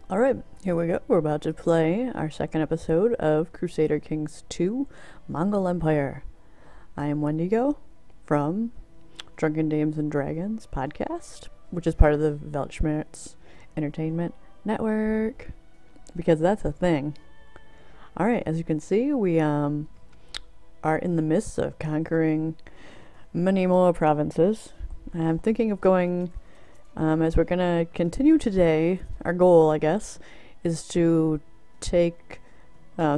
Alright, here we go. We're about to play our second episode of Crusader Kings 2 Mongol Empire. I am Wendigo from Drunken Dames and Dragons podcast, which is part of the Weltschmerz Entertainment Network, because that's a thing. Alright, as you can see, we are in the midst of conquering many more provinces. I'm thinking of going, as we're gonna continue today, our goal, I guess, is to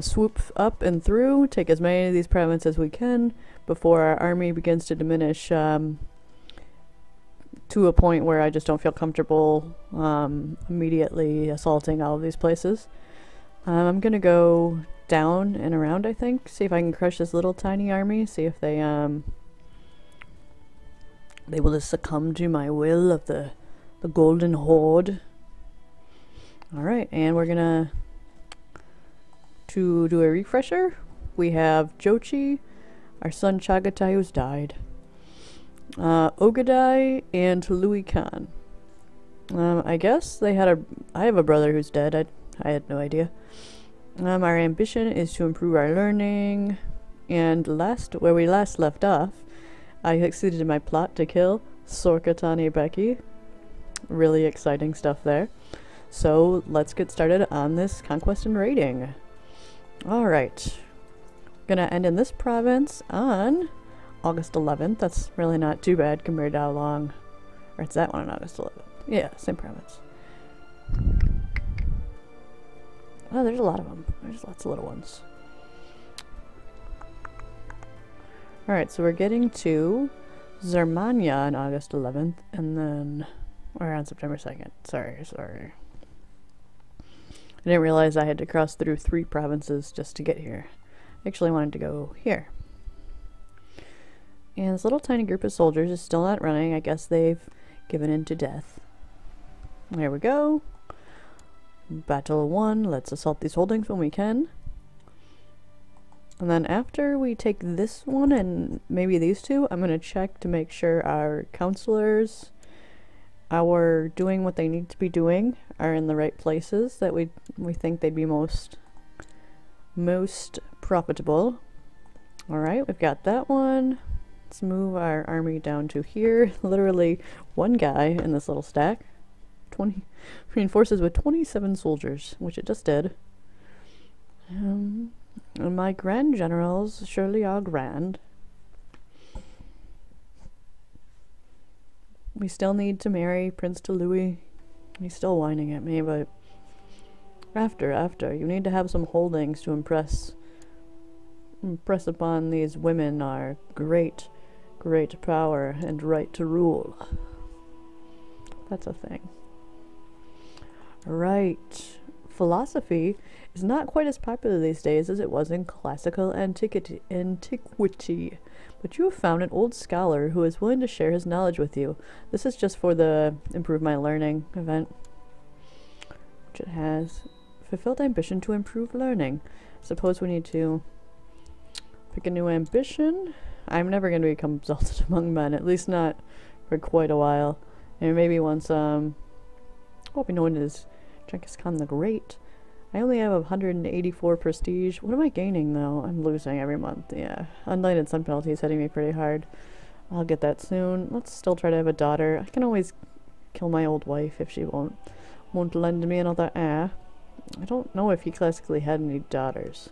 swoop up and through, take as many of these provinces as we can before our army begins to diminish to a point where I just don't feel comfortable immediately assaulting all of these places. I'm gonna go down and around, I think, see if I can crush this little tiny army, see if they will just succumb to my will of the Golden Horde. Alright, and we're gonna do a refresher. We have Jochi, our son Chagatai, who's died, Ogadai, and Louis Khan. I guess I have a brother who's dead. I had no idea. Our ambition is to improve our learning, and where we last left off, I succeeded in my plot to kill Sorkatani Becky. Really exciting stuff there. So let's get started on this conquest and raiding. Alright. Gonna end in this province on August 11th. That's really not too bad compared to how long... Or it's that one on August 11th. Yeah, same province. Oh, there's a lot of them. There's lots of little ones. Alright, so we're getting to Zermania on August 11th, and then... Or on September 2nd. Sorry. I didn't realize I had to cross through 3 provinces just to get here. I actually wanted to go here. And this little tiny group of soldiers is still not running. I guess they've given in to death. There we go. Battle 1. Let's assault these holdings when we can. And then after we take this one and maybe these two, I'm going to check to make sure our counselors are doing what they need to be doing, are in the right places that we think they'd be most profitable. Alright, we've got that one. Let's move our army down to here. Literally one guy in this little stack. 20 reinforces with 27 soldiers, which it just did. And my grand generals surely are grand. We still need to marry Prince to Louis. He's still whining at me, but after, you need to have some holdings to impress upon these women our great power and right to rule. That's a thing. Right. Philosophy is not quite as popular these days as it was in classical antiquity. But you have found an old scholar who is willing to share his knowledge with you. This is just for the Improve My Learning event, which it has. Fulfilled ambition to improve learning. Suppose we need to pick a new ambition. I'm never going to become exalted among men, at least not for quite a while. And maybe once, I won't be known as Ghengis Khan the Great. I only have 184 prestige. What am I gaining, though? I'm losing every month, yeah. Unlighted Sun penalty is hitting me pretty hard. I'll get that soon. Let's still try to have a daughter. I can always kill my old wife if she won't lend me another heir. I don't know if he classically had any daughters.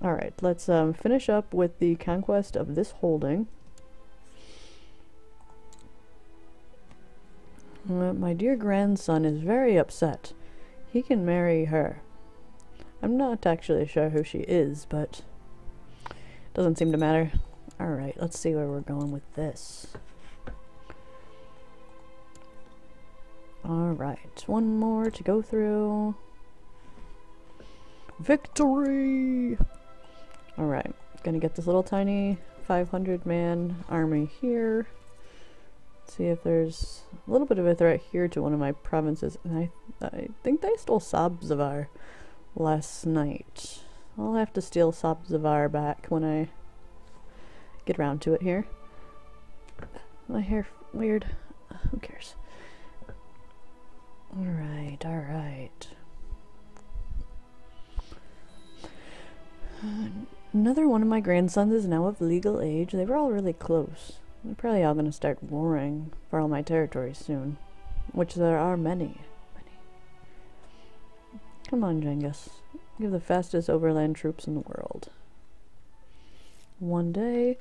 Alright, let's finish up with the conquest of this holding. My dear grandson is very upset. He can marry her. I'm not actually sure who she is, but doesn't seem to matter. Alright, let's see where we're going with this. Alright, one more to go through. Victory! Alright, gonna get this little tiny 500-man army here. See if there's a little bit of a threat here to one of my provinces, and I think they stole Sabzavar last night. I'll have to steal Sabzavar back when I get around to it here. My hair weird. Who cares? Alright. Another one of my grandsons is now of legal age. They were all really close. They're probably all gonna start warring for all my territories soon. Which there are many. Come on, Ghengis. You're the fastest overland troops in the world. One day.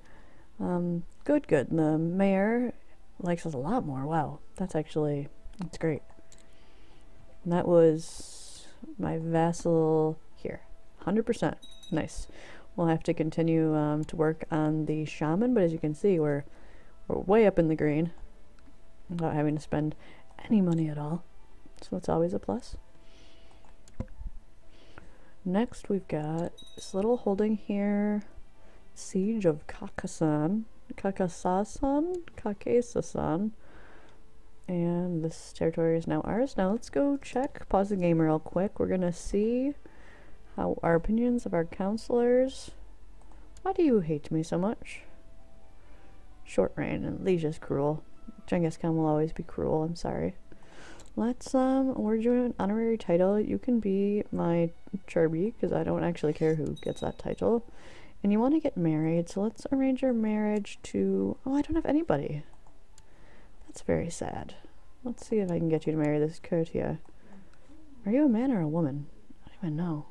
Good. The mayor likes us a lot more. Wow. That's great. And that was my vassal here. 100%. Nice. We'll have to continue to work on the shaman, but as you can see, we're way up in the green without having to spend any money at all. So that's always a plus. Next, we've got this little holding here. Siege of Kakasan. And this territory is now ours. Now let's go check, pause the game real quick. We're gonna see how our opinions of our counselors. Why do you hate me so much? Short reign, and liege is cruel. Ghengis Khan will always be cruel, I'm sorry. Let's award you an honorary title. You can be my Chirby, because I don't actually care who gets that title. And you want to get married, so let's arrange your marriage to... Oh, I don't have anybody. That's very sad. Let's see if I can get you to marry this courtier. Are you a man or a woman? I don't even know.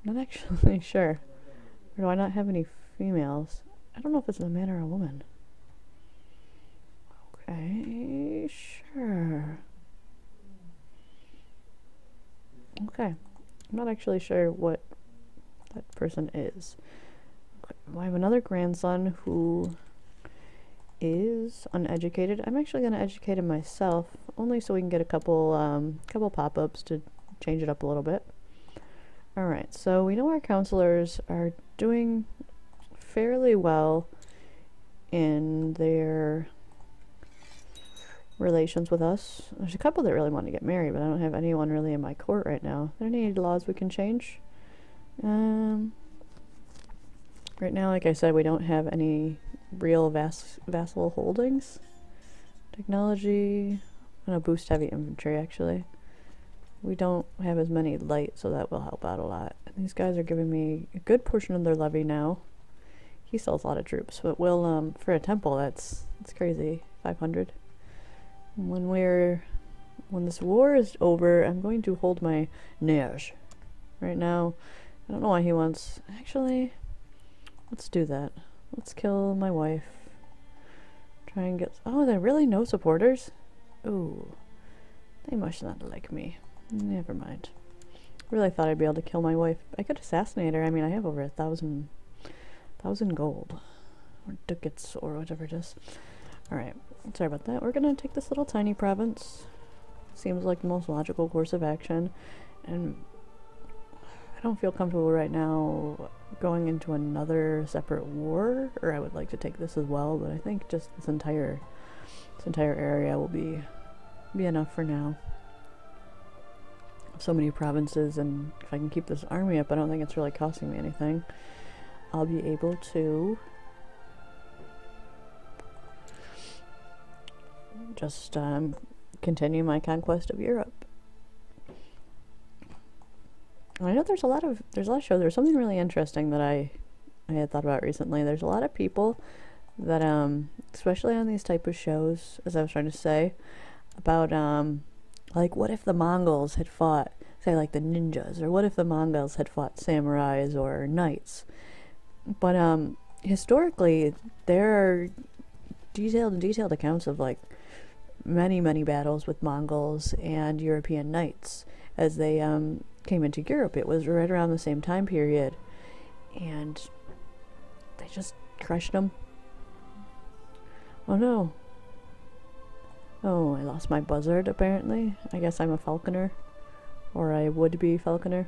I'm not actually sure. Or do I not have any females? I don't know if it's a man or a woman. Okay, sure. Okay. I'm not actually sure what that person is. Okay. I have another grandson who is uneducated. I'm actually going to educate him myself, only so we can get a couple pop-ups to change it up a little bit. Alright, so we know our counselors are doing fairly well in their relations with us. There's a couple that really want to get married, but I don't have anyone really in my court right now. Are there any laws we can change? Right now, like I said, we don't have any real vassal holdings. Technology. I'm gonna boost heavy infantry, actually. We don't have as many light, so that will help out a lot. And these guys are giving me a good portion of their levy now. He sells a lot of troops, but we'll, for a temple, that's crazy. 500. When this war is over, I'm going to hold my Neige. Right now, I don't know why he wants... Actually, let's do that. Let's kill my wife. Try and get... Oh, there are really no supporters? Ooh. They must not like me. Never mind. Really thought I'd be able to kill my wife. I could assassinate her. I mean, I have over 1,000 gold. Or ducats, or whatever it is. Alright. Sorry about that. We're gonna take this little tiny province. Seems like the most logical course of action. And I don't feel comfortable right now going into another separate war, or I would like to take this as well, but I think just this entire area will be enough for now. So many provinces, and if I can keep this army up, I don't think it's really costing me anything. I'll be able to just continue my conquest of Europe. I know there's a lot of shows. There's something really interesting that I had thought about recently. There's a lot of people that especially on these type of shows, as I was trying to say, about like, what if the Mongols had fought, say, like the ninjas, or what if the Mongols had fought samurais or knights? But historically, there are detailed accounts of like many battles with Mongols and European knights as they came into Europe. It was right around the same time period, and they just crushed them. Oh no. Oh, I lost my buzzard, apparently. I guess I'm a falconer. Or I would be falconer.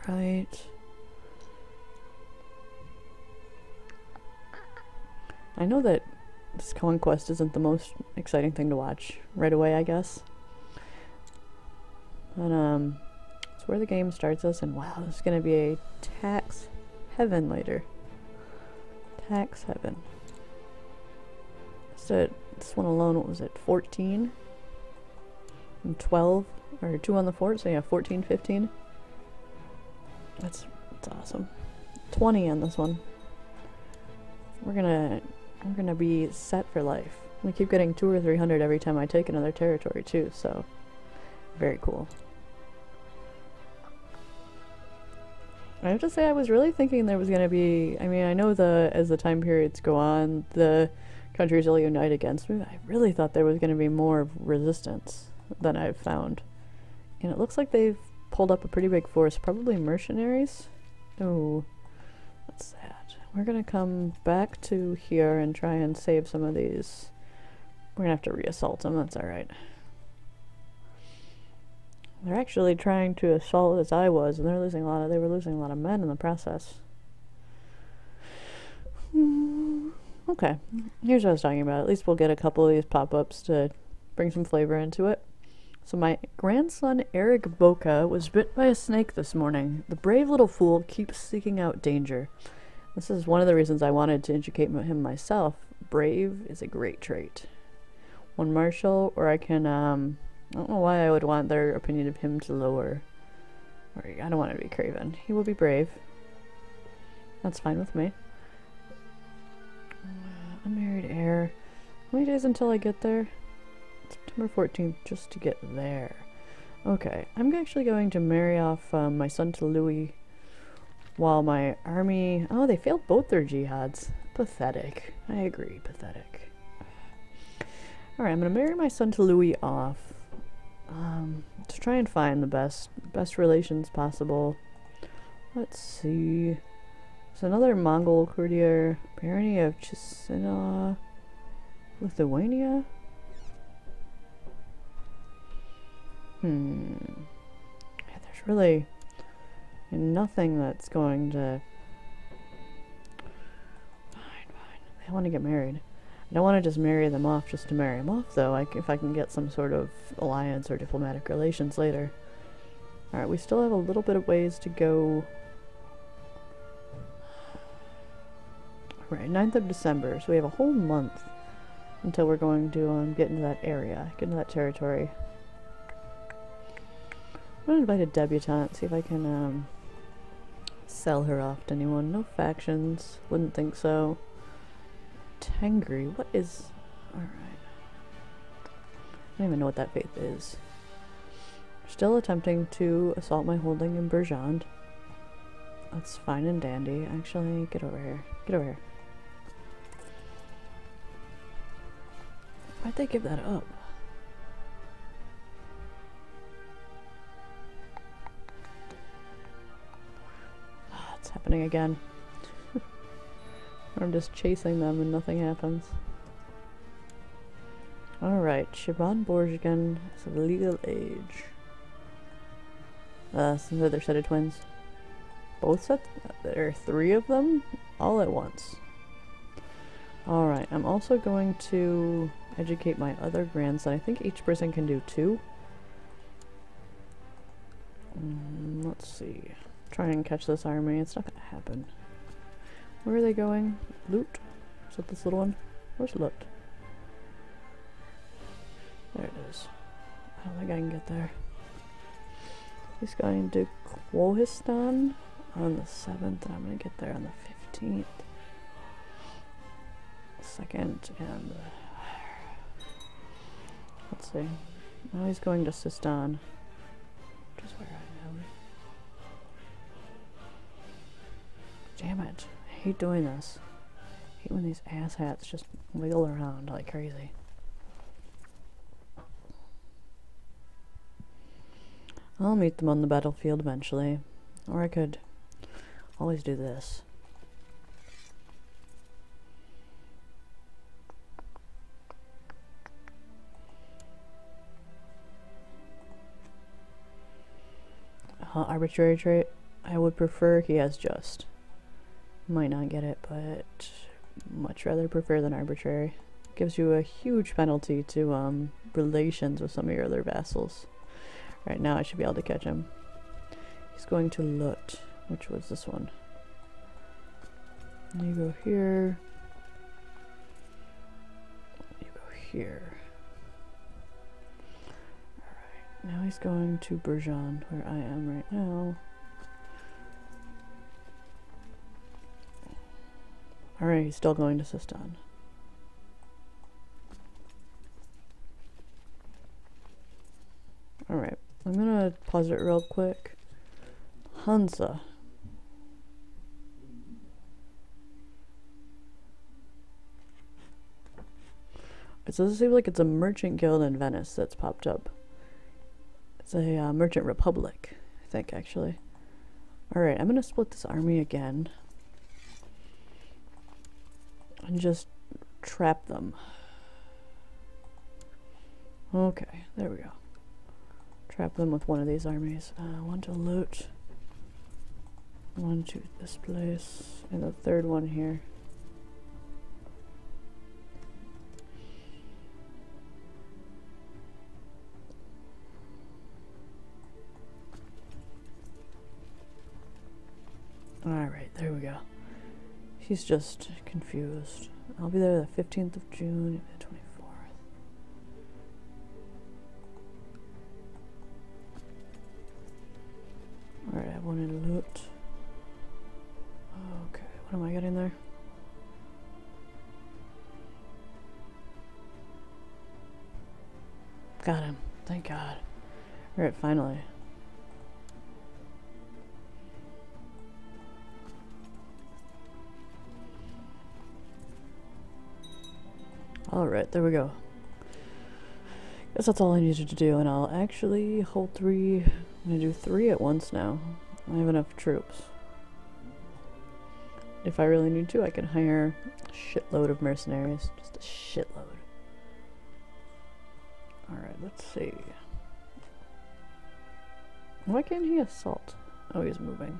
Right. I know that this conquest isn't the most exciting thing to watch right away, I guess. But, it's where the game starts us, and wow, this is gonna be a tax heaven later. Tax heaven. So, this one alone, what was it, 14? And 12, or 2 on the fort, so yeah, 14, 15. That's That's awesome. 20 on this one. We're gonna be set for life. We keep getting 200 or 300 every time I take another territory too, so very cool. I have to say I was really thinking there was gonna be, I mean, I know as the time periods go on, the countries will unite against me. I really thought there was gonna be more resistance than I've found. And it looks like they've pulled up a pretty big force, probably mercenaries. Oh, that's sad. We're gonna come back to here and try and save some of these. We're gonna have to re-assault them, that's alright. They're actually trying to assault as I was, and they were losing a lot of men in the process. Okay, here's what I was talking about. At least we'll get a couple of these pop-ups to bring some flavor into it. So my grandson Eric Boca was bit by a snake this morning. The brave little fool keeps seeking out danger. This is one of the reasons I wanted to educate him myself. Brave is a great trait. One marshal, or I can, I don't know why I would want their opinion of him to lower. Or I don't want it to be craven. He will be brave. That's fine with me. Unmarried heir. How many days until I get there? September 14th, just to get there. Okay, I'm actually going to marry off my son to Louis while my army... Oh, they failed both their jihads. Pathetic. I agree, pathetic. Alright, I'm going to marry my son to Louis off to try and find the best relations possible. Let's see. There's another Mongol courtier. Barony of Chisinau, Lithuania? Yeah, there's really nothing that's going to... Fine. They want to get married. I don't want to just marry them off just to marry them off, though. If I can get some sort of alliance or diplomatic relations later. Alright, we still have a little bit of ways to go. Right, 9th of December, so we have a whole month until we're going to get into that area, get into that territory. I'm gonna invite a debutante, see if I can sell her off to anyone. No factions, wouldn't think so. Tengri, what is... Alright. I don't even know what that faith is. Still attempting to assault my holding in Berjand. That's fine and dandy. Actually, get over here. Get over here. Why'd they give that up? It's happening again. I'm just chasing them and nothing happens. Alright, Shaban Borjgan is of legal age. Some other set of twins. Both sets? There are 3 of them? All at once. Alright, I'm also going to educate my other grandson. I think each person can do 2. Let's see. Try and catch this army. It's not gonna happen. Where are they going? Loot? Is that this little one? Where's Loot? There it is. I don't think I can get there. He's going to Kwohistan on the 7th, and I'm gonna get there on the 15th. 2nd, and let's see. Now he's going to Sistan, which is where I am. Damn it. I hate doing this. I hate when these asshats just wiggle around like crazy. I'll meet them on the battlefield eventually. Or I could always do this. Arbitrary trait. I would prefer he has just. Might not get it, but much rather prefer than arbitrary. Gives you a huge penalty to relations with some of your other vassals. Right now I should be able to catch him. He's going to Lut, which was this one. You go here. You go here. Alright, now he's going to Berjand, where I am right now. Alright, he's still going to Sistan. Alright, I'm gonna pause it real quick. Hansa. It does seem like it's a merchant guild in Venice that's popped up. It's a merchant republic, I think, actually. Alright, I'm gonna split this army again. And just trap them. Okay, there we go. Trap them with one of these armies. One to loot. One to this place. And the third one here. Alright, there we go. He's just confused. I'll be there the 15th of June, the 24th. Alright, I wanted to loot. Okay, what am I getting there? Got him. Thank God. Alright, finally. Alright, there we go. Guess that's all I needed to do, and I'll actually hold 3. I'm gonna do 3 at once now. I have enough troops. If I really need to, I can hire a shitload of mercenaries. Just a shitload. Alright, let's see. Why can't he assault? Oh, he's moving.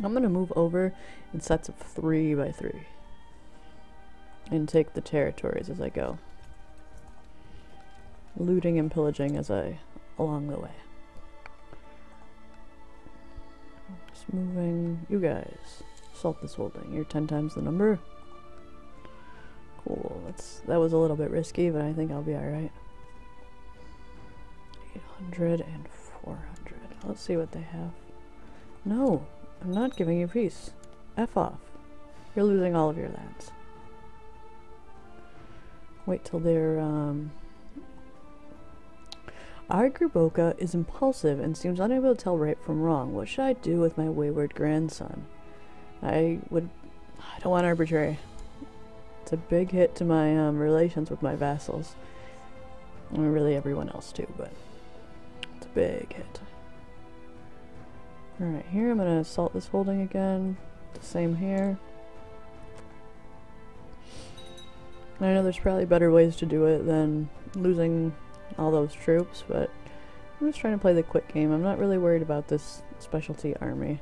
I'm gonna move over in sets of 3 by 3. And take the territories as I go. Looting and pillaging as along the way. Just moving. You guys. Assault this holding. You're 10 times the number. Cool. That was a little bit risky, but I think I'll be alright. 800 and 400. Let's see what they have. No, I'm not giving you peace. F off. You're losing all of your lands. Wait till they're, Our Gruboka is impulsive and seems unable to tell right from wrong. What should I do with my wayward grandson? I don't want arbitrary. It's a big hit to my, relations with my vassals. I mean, really everyone else too, but it's a big hit. Alright, here I'm gonna assault this holding again. The same here. I know there's probably better ways to do it than losing all those troops, but I'm just trying to play the quick game. I'm not really worried about this specialty army.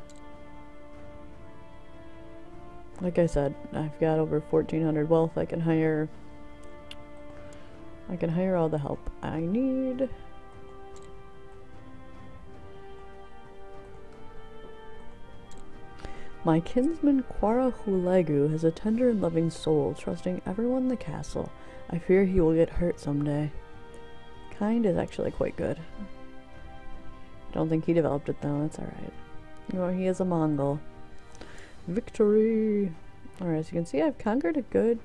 Like I said, I've got over 1,400 wealth. I can hire all the help I need. My kinsman Quara Hulegu has a tender and loving soul, trusting everyone in the castle. I fear he will get hurt someday. Kind is actually quite good. I don't think he developed it though, that's alright. You know, he is a Mongol. Victory! Alright, as you can see, I've conquered at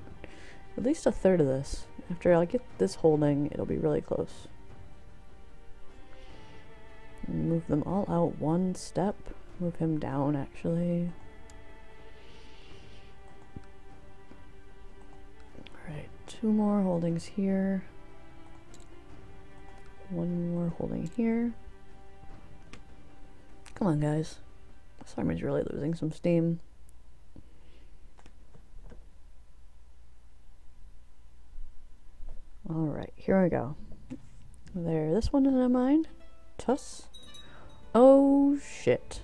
least a third of this. After I get this holding, it'll be really close. Move them all out one step. Move him down, actually. Alright, 2 more holdings here. 1 more holding here. Come on, guys. This army's really losing some steam. Alright, here we go. There, this one isn't mine. Tuss. Oh, shit.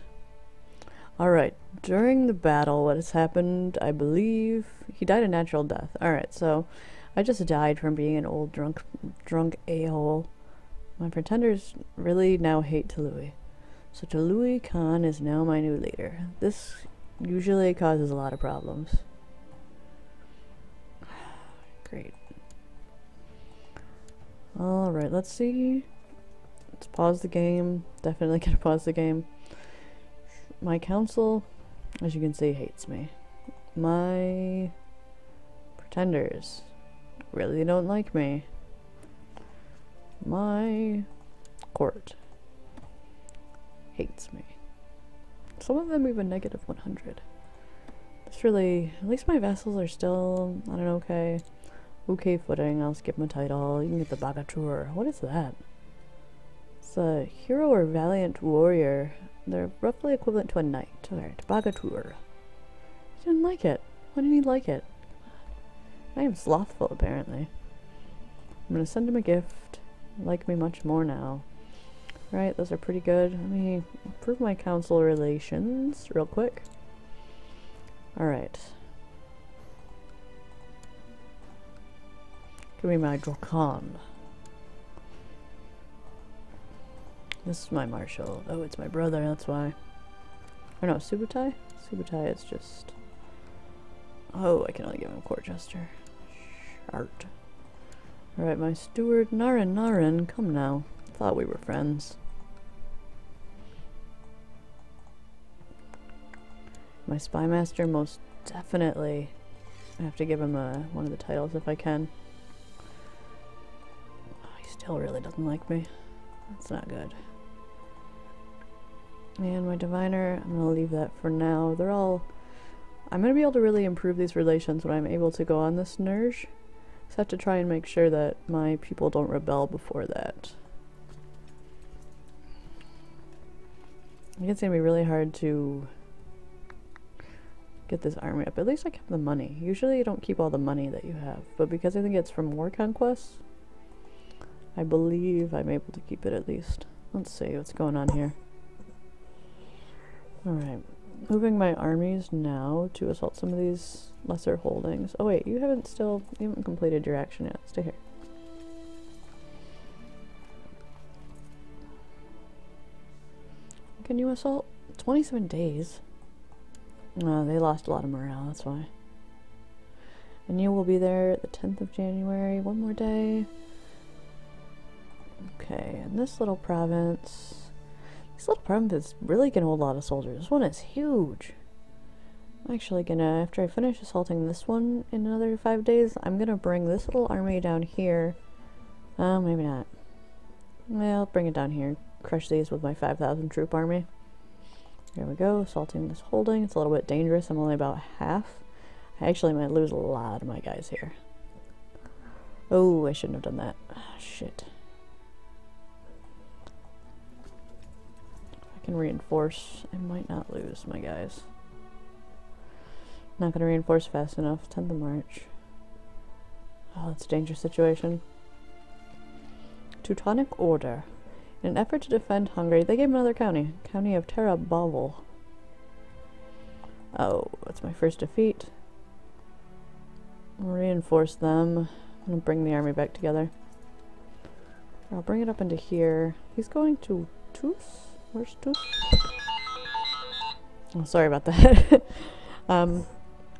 Alright, during the battle, what has happened, I believe, he died a natural death. Alright, so I just died from being an old drunk a-hole. My pretenders really now hate Tului. So Tului Khan is now my new leader. This usually causes a lot of problems. Great. Alright, let's see. Let's pause the game. Definitely gonna pause the game. My council, as you can see, hates me. My pretenders really don't like me. My court hates me. Some of them even negative 100. It's really, at least my vassals are still on an okay footing. I'll skip my title. You can get the Bagatur. What is that? It's a hero or valiant warrior. They're roughly equivalent to a knight. Alright, Bagatur. He didn't like it. Why didn't he like it? I am slothful, apparently. I'm gonna send him a gift. Like me much more now. Right, those are pretty good. Let me improve my council relations real quick. Alright. Give me my Drakan. This is my marshal. Oh, it's my brother, that's why. Or no, Subutai? Subutai is just... Oh, I can only give him court jester. Shart. Alright, my steward, Narin, come now. Thought we were friends. My spy master, most definitely. I have to give him one of the titles if I can. Oh, he still really doesn't like me. That's not good. And my diviner, I'm gonna leave that for now. They're all... I'm gonna be able to really improve these relations when I'm able to go on this Nerj. Just have to try and make sure that my people don't rebel before that. I think it's gonna be really hard to get this army up. At least I kept the money. Usually you don't keep all the money that you have, but because I think it's from war conquests, I believe I'm able to keep it at least. Let's see what's going on here. Alright, moving my armies now to assault some of these lesser holdings. Oh wait, you haven't completed your action yet. Stay here. Can you assault? 27 days. No, they lost a lot of morale, that's why. And you will be there the 10th of January. One more day. Okay, and this little province... This little province is really gonna hold a lot of soldiers. This one is huge. I'm actually gonna, after I finish assaulting this one in another 5 days, I'm gonna bring this little army down here. Maybe not. Well, I'll bring it down here. Crush these with my 5,000 troop army. There we go, assaulting this holding. It's a little bit dangerous. I'm only about half. I actually might lose a lot of my guys here. Oh, I shouldn't have done that. Ah, shit. If I can reinforce, I might not lose my guys. Not gonna reinforce fast enough. 10th of March. Oh, that's a dangerous situation. Teutonic Order. In an effort to defend Hungary, they gave him another county. County of Terabawal. Oh, that's my first defeat. I'll reinforce them. I'm gonna bring the army back together. I'll bring it up into here. He's going to Tus? Where's Tus? Oh, sorry about that.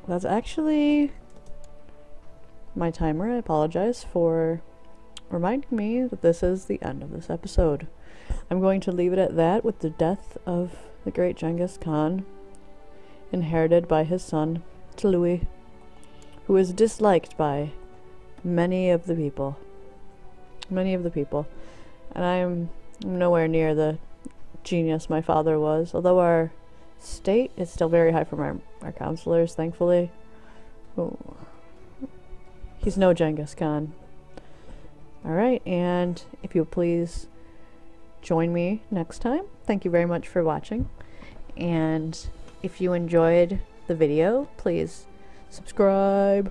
That's actually my timer. I apologize for reminding me that this is the end of this episode. I'm going to leave it at that with the death of the great Ghengis Khan, inherited by his son, Tului, who is disliked by many of the people. Many of the people. And I'm nowhere near the genius my father was, although our state is still very high from our counselors, thankfully. Oh. He's no Ghengis Khan. Alright, and if you'll please join me next time. Thank you very much for watching. And if you enjoyed the video, please subscribe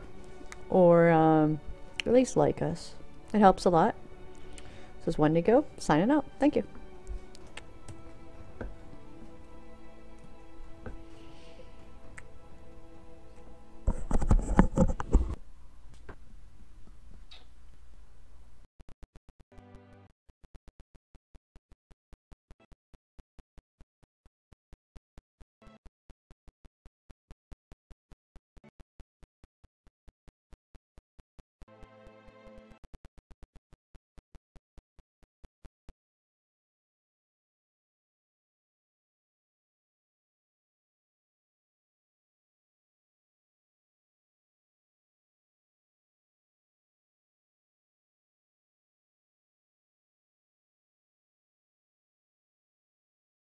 or at least like us. It helps a lot. This is Wendigo, signing out. Thank you.